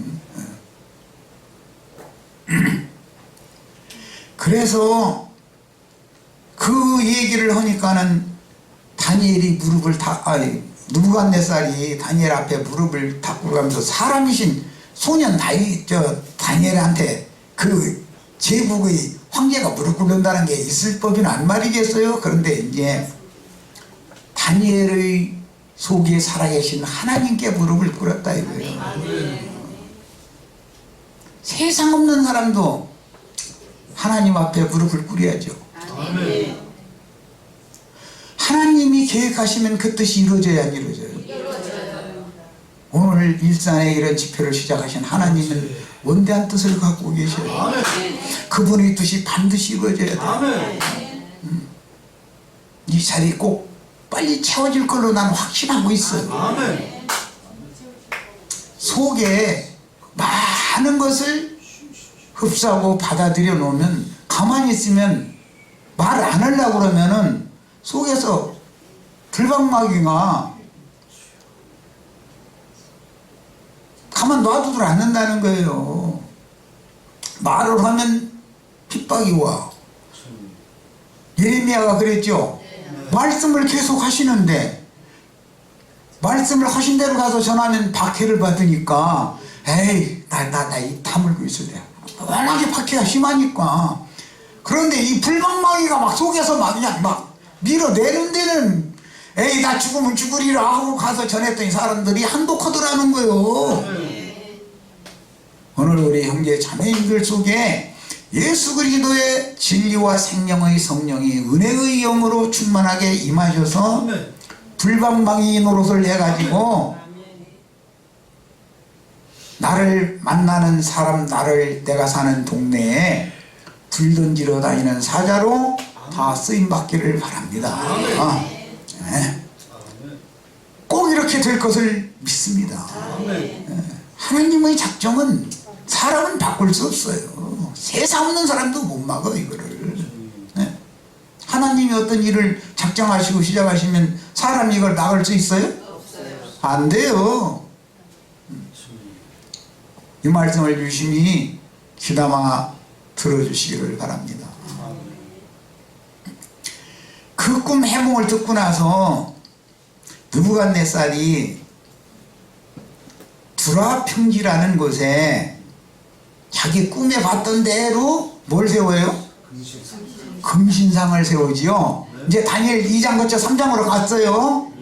그래서 그 얘기를 하니까는 다니엘이 느부갓네살이 다니엘 앞에 무릎을 닦고 가면서 사람이신 소년 다니엘한테 그 제국의 황제가 무릎 꿇는다는 게 있을 법이나 안 말이겠어요? 그런데 이제 다니엘의 속에 살아계신 하나님께 무릎을 꿇었다 이거예요. 세상 없는 사람도 하나님 앞에 무릎을 꿇어야죠. 하나님이 계획하시면 그 뜻이 이루어져야 안 이루어져요? 오늘 일산에 이런 집회를 시작하신 하나님은 원대한 뜻을 갖고 계셔요. 그분의 뜻이 반드시 이루어져야 돼요. 이 자리 꼭 빨리 채워질 걸로 난 확신하고 있어요. 속에 많은 것을 흡수하고 받아들여 놓으면 가만히 있으면 말 안 하려고 그러면은 속에서 불방마귀가 가만 놔두질 않는다는 거예요. 말을 하면 핍박이 와. 예레미야가 그랬죠. 말씀을 계속 하시는데 말씀을 하신 대로 가서 전하면 박해를 받으니까 에이 나 입 다물고 있어야 돼. 워낙에 박해가 심하니까. 그런데 이 불방망이가 막 속에서 막 그냥 막 밀어내는 데는 에이 나 죽으면 죽으리라 하고 가서 전했더니 사람들이 한독하더라는 거예요. 오늘 우리 형제 자매님들 속에 예수 그리스도의 진리와 생명의 성령이 은혜의 영으로 충만하게 임하셔서 불방망이 노릇을 해가지고 나를 만나는 사람, 내가 사는 동네에 불 던지러 다니는 사자로 다 쓰임받기를 바랍니다. 네. 꼭 이렇게 될 것을 믿습니다. 하나님의 작정은 사람은 바꿀 수 없어요. 세상 없는 사람도 못 막아 이거를. 네. 하나님이 어떤 일을 작정하시고 시작하시면 사람이 이걸 막을 수 있어요? 안 돼요. 이 말씀을 유심히 귀담아 들어주시기를 바랍니다. 그 꿈 해몽을 듣고 나서 느부갓네살이 두라 평지라는 곳에 자기 꿈에 봤던 대로 뭘 세워요? 금신상을 세우지요. 이제 다니엘 2장 거쳐 3장으로 갔어요.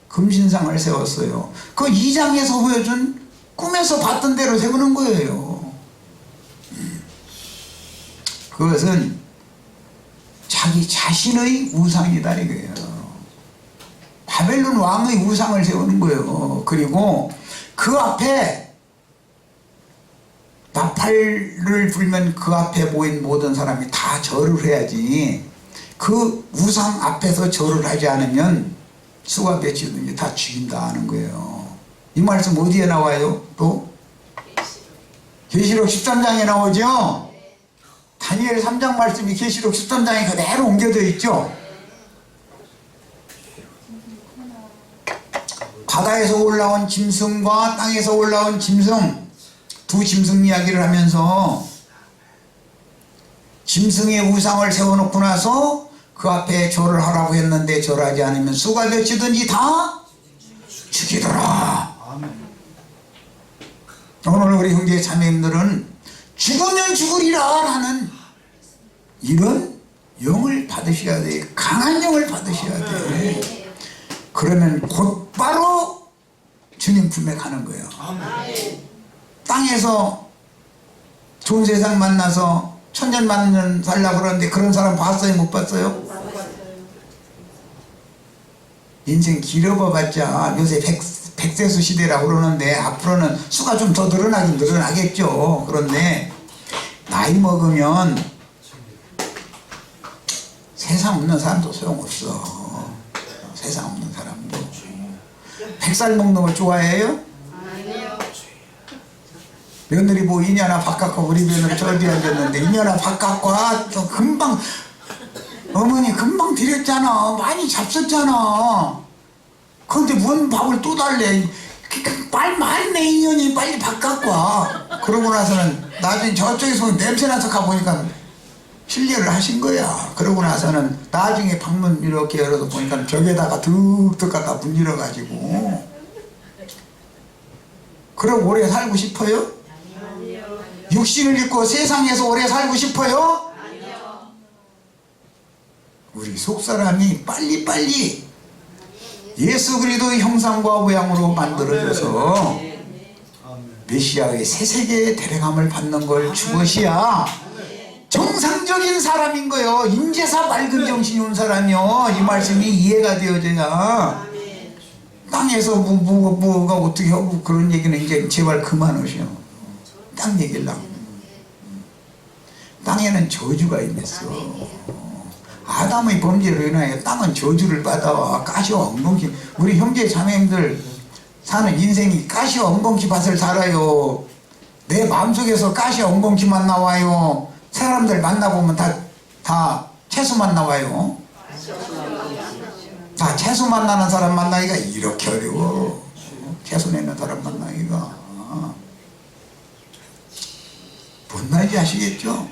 금신상을 세웠어요. 그 2장에서 보여준 꿈에서 봤던 대로 세우는 거예요. 그것은 자기 자신의 우상이다 이거예요. 바벨론 왕의 우상을 세우는 거예요. 그리고 그 앞에 나팔을 불면 그 앞에 모인 모든 사람이 다 절을 해야지. 그 우상 앞에서 절을 하지 않으면 수가 몇이든지 다 죽인다 하는 거예요. 이 말씀 어디에 나와요? 또 계시록 13장에 나오죠. 다니엘 3장 말씀이 계시록 13장에 그대로 옮겨져 있죠. 바다에서 올라온 짐승과 땅에서 올라온 짐승, 두 짐승 이야기를 하면서 짐승의 우상을 세워놓고 나서 그 앞에 절을 하라고 했는데 절하지 않으면 수가 몇이든지 다 죽이더라. 오늘 우리 형제 자매님들은 죽으면 죽으리라 라는 이런 영을 받으셔야 돼요. 강한 영을 받으셔야 돼요. 그러면 곧바로 주님 품에 가는 거예요. 땅에서 좋은 세상 만나서 천년 만년 살려고 그러는데 그런 사람 봤어요? 못 봤어요? 인생 길어봐봤자 요새 100세수 시대라고 그러는데 앞으로는 수가 좀 더 늘어나긴 늘어나겠죠. 그런데 나이 먹으면 세상 없는 사람도 소용없어. 세상 없는 사람도. 100살 먹는 걸 좋아해요? 아니요. 며느리 뭐 이년아 바깥과 우리 며느리 저기 앉았는데 이년아 바깥과 또 금방 어머니 금방 드렸잖아. 많이 잡섰잖아. 그런데 뭔 밥을 또 달래. 말 많네 인연이 빨리 바깥과. 그러고 나서는 나중에 저쪽에서 냄새나서 가보니까 실례를 하신 거야. 그러고 나서는 나중에 방문 이렇게 열어서 보니까 벽에다가 득득 갖다 문질러가지고. 그럼 오래 살고 싶어요? 아니요. 육신을 입고 세상에서 오래 살고 싶어요? 아니요. 우리 속사람이 빨리빨리 예수 그리스도의 형상과 모양으로 만들어져서 메시아의 새 세계에 데려감을 받는 걸 주것이야 정상적인 사람인 거요. 인재사 맑은 정신이 온 사람이요. 이 말씀이 이해가 되어져야 땅에서 뭐가 어떻게 하고 그런 얘기는 이제 제발 그만하시오. 땅 얘기를 하고. 땅에는 저주가 임했어. 아담의 범죄로 인하여 땅은 저주를 받아와 가시와 엉겅퀴. 우리 형제 자매님들 사는 인생이 가시와 엉겅퀴 밭을 살아요. 내 마음속에서 가시와 엉겅퀴만 나와요. 사람들 만나보면 다 채소만 나와요. 다 채소 만나는 사람 만나기가 이렇게 어려워. 채소 내는 사람 만나기가. 못나지 아시겠죠?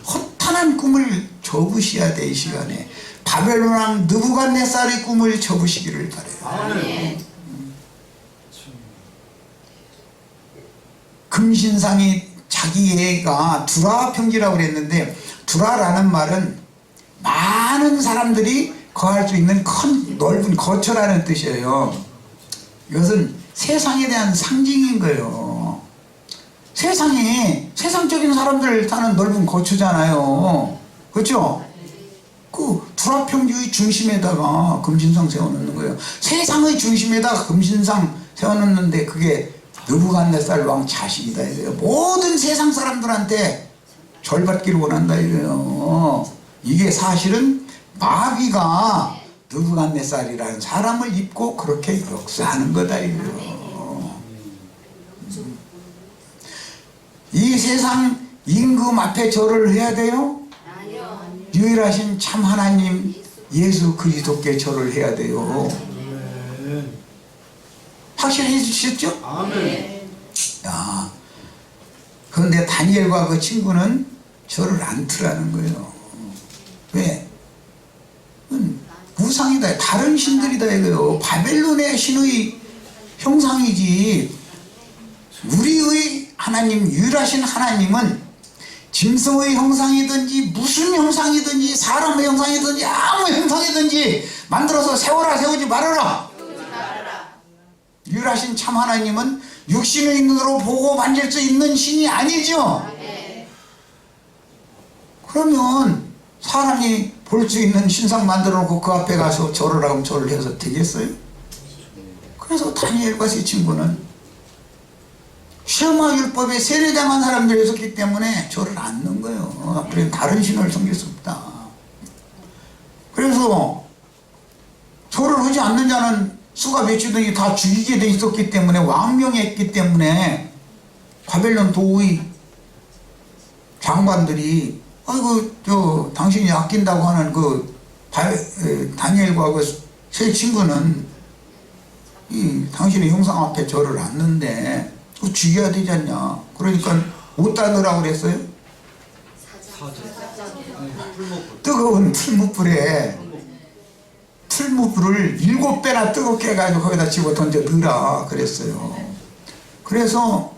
허탄한 꿈을 접으셔야 돼. 이 시간에 바벨론 왕 느부갓네살의 꿈을 접으시기를 바래요. 금신상이 자기 애가 두라 평지라고 그랬는데 두라라는 말은 많은 사람들이 거할 수 있는 큰 넓은 거처라는 뜻이에요. 이것은 세상에 대한 상징인 거예요. 세상이 세상적인 사람들 사는 넓은 거처잖아요. 그렇죠? 그 두라 평지의 중심에다가 금신상 세워놓는 거예요. 세상의 중심에다가 금신상 세워놓는데 그게 느부갓네살 왕 자식이다 이거예요. 모든 세상 사람들한테 절받기를 원한다 이거예요. 이게 사실은 마귀가 느부갓네살이라는 사람을 입고 그렇게 역사하는 거다 이거예요. 이 세상 임금 앞에 절을 해야 돼요? 아니요. 유일하신 참 하나님 예수 그리스도께 절을 해야 돼요. 확실해 주셨죠? 아멘. 야, 그런데 다니엘과 그 친구는 절을 않더라는 거예요. 왜? 우상이다. 다른 신들이다 이거요. 바벨론의 신의 형상이지. 우리의 하나님, 유일하신 하나님은 짐승의 형상이든지 무슨 형상이든지 사람의 형상이든지 아무 형상이든지 만들어서 세워라 세우지 말아라. 유일하신 참 하나님은 육신의 눈으로 보고 만질 수 있는 신이 아니죠. 그러면 사람이 볼 수 있는 신상 만들어 놓고 그 앞에 가서 절을 하면 절을 해서 되겠어요? 그래서 다니엘과 세 친구는 시험화 율법에 세례당한 사람들이었기 때문에 절을 안 넣은 거예요. 앞으로 다른 신을 섬길 수 없다. 그래서 절을 하지 않는 자는 수가 몇이든지 다 죽이게 돼 있었기 때문에 왕명했기 때문에 바벨론 도의 장관들이 아이고 당신이 아낀다고 하는 다니엘과 세 친구는 당신의 형상 앞에 절을 않는데 그거 죽여야 되지 않냐. 그러니까 어디다 넣으라고 그랬어요? 뜨거운 풀무불에 풀무불을 7배나 뜨겁게 해가지고 거기다 집어 던져 넣으라 그랬어요. 그래서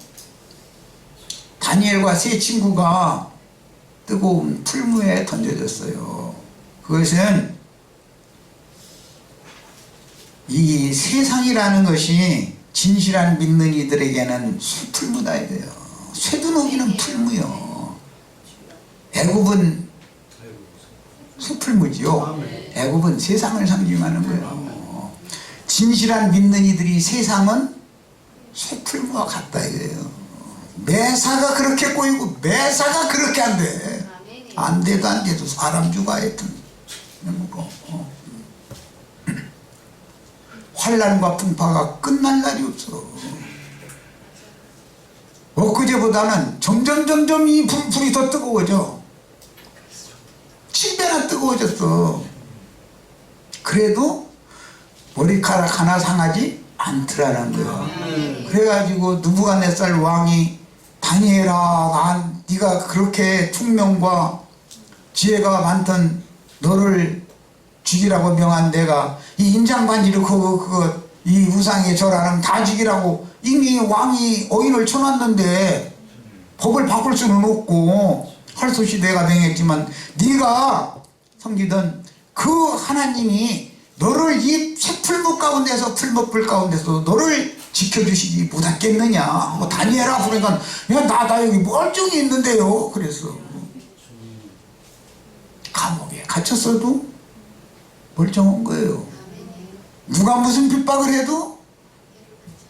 다니엘과 세 친구가 뜨거운 풀무에 던져졌어요. 그것은 이 세상이라는 것이 진실한 믿는 이들에게는 풀무다 이거예요. 쇠도 녹이는 풀무요. 애굽은 수풀무지요. 애굽은 세상을 상징하는 거예요. 진실한 믿는 이들이 세상은 쇠풀무와 같다 이거예요. 매사가 그렇게 꼬이고 매사가 그렇게 안 돼. 안 돼도 사람 죽어 하여튼. 환난과 풍파가 끝날 날이 없어. 엊그제보다는 점점 이 불이 더 뜨거워져. 7배나 뜨거워졌어. 그래도 머리카락 하나 상하지 않더라는 거야. 그래가지고 느부갓네살 왕이 다니엘아, 네가 그렇게 총명과 지혜가 많던 너를 죽이라고 명한 내가 이 인장반지를 이 우상에 절하는 다 죽이라고 이미 왕이 어인을 쳐놨는데 법을 바꿀 수는 없고 할 수 없이 내가 명했지만 네가 섬기던 그 하나님이 너를 이 새풀무 가운데서 풀무불 가운데서 너를 지켜주시지 못하겠느냐. 뭐 다니엘아 그러니까 나 여기 멀쩡히 있는데요. 그래서 감옥에 갇혔어도 멀쩡한 거예요. 누가 무슨 핍박을 해도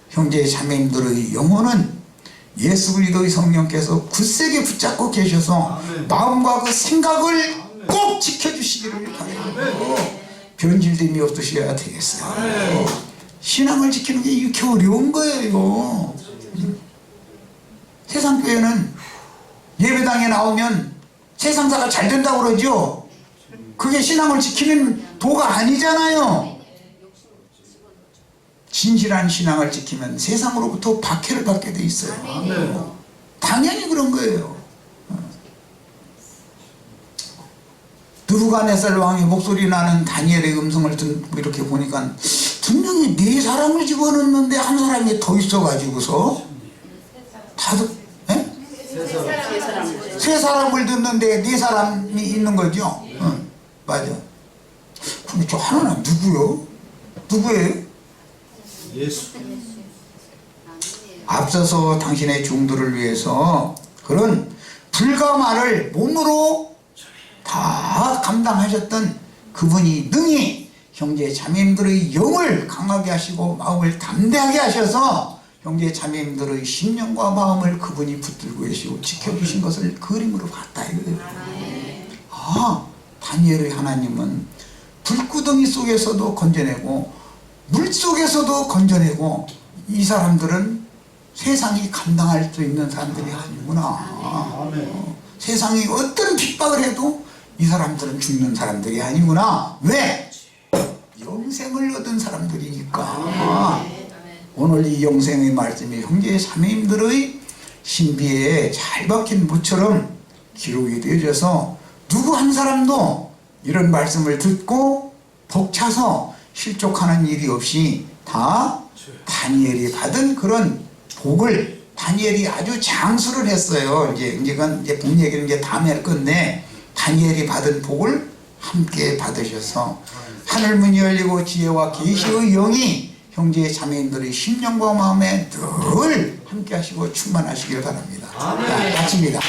형제 자매님들의 영혼은 예수 그리스도의 성령께서 굳세게 붙잡고 계셔서 마음과 그 생각을 꼭 지켜주시기를 바랍니다. 변질됨이 없으셔야 되겠어요. 신앙을 지키는 게 이렇게 어려운 거예요. 세상 교회는 예배당에 나오면 세상사가 잘 된다고 그러죠. 그게 신앙을 지키는 도가 아니잖아요. 진실한 신앙을 지키면 세상으로부터 박해를 받게 돼 있어요. 당연히 그런 거예요. 느부갓네살 왕이 목소리 나는 다니엘의 음성을 듣고 이렇게 보니까 분명히 4사람을 집어넣는데 한 사람이 더 있어가지고서 세 사람을 듣는데 4사람이 있는 거죠. 맞아. 근데 저 하나는 누구요? 누구예요? 예수. 앞서서 당신의 종들을 위해서 그런 불가마를 몸으로 다 감당하셨던 그분이 능히 형제 자매님들의 영을 강하게 하시고 마음을 담대하게 하셔서 형제 자매님들의 심령과 마음을 그분이 붙들고 계시고 지켜주신 것을 그림으로 봤다 이거예요. 다니엘의 하나님은 불구덩이 속에서도 건져내고 물 속에서도 건져내고 이 사람들은 세상이 감당할 수 있는 사람들이 아니구나. 세상이 어떤 핍박을 해도 이 사람들은 죽는 사람들이 아니구나. 왜? 영생을 얻은 사람들이니까. 오늘 이 영생의 말씀이 형제 자매님들의 신비에 잘 박힌 무처럼 기록이 되어져서 누구 한 사람도 이런 말씀을 듣고 벅차서 실족하는 일이 없이 다 다니엘이 받은 그런 복을 다니엘이 아주 장수를 했어요. 이건 복 얘기는 이제 다음에 할 건데 다니엘이 받은 복을 함께 받으셔서 하늘문이 열리고 지혜와 계시의 영이 형제 자매님들의 심령과 마음에 늘 함께 하시고 충만하시길 바랍니다. 자, 마칩니다.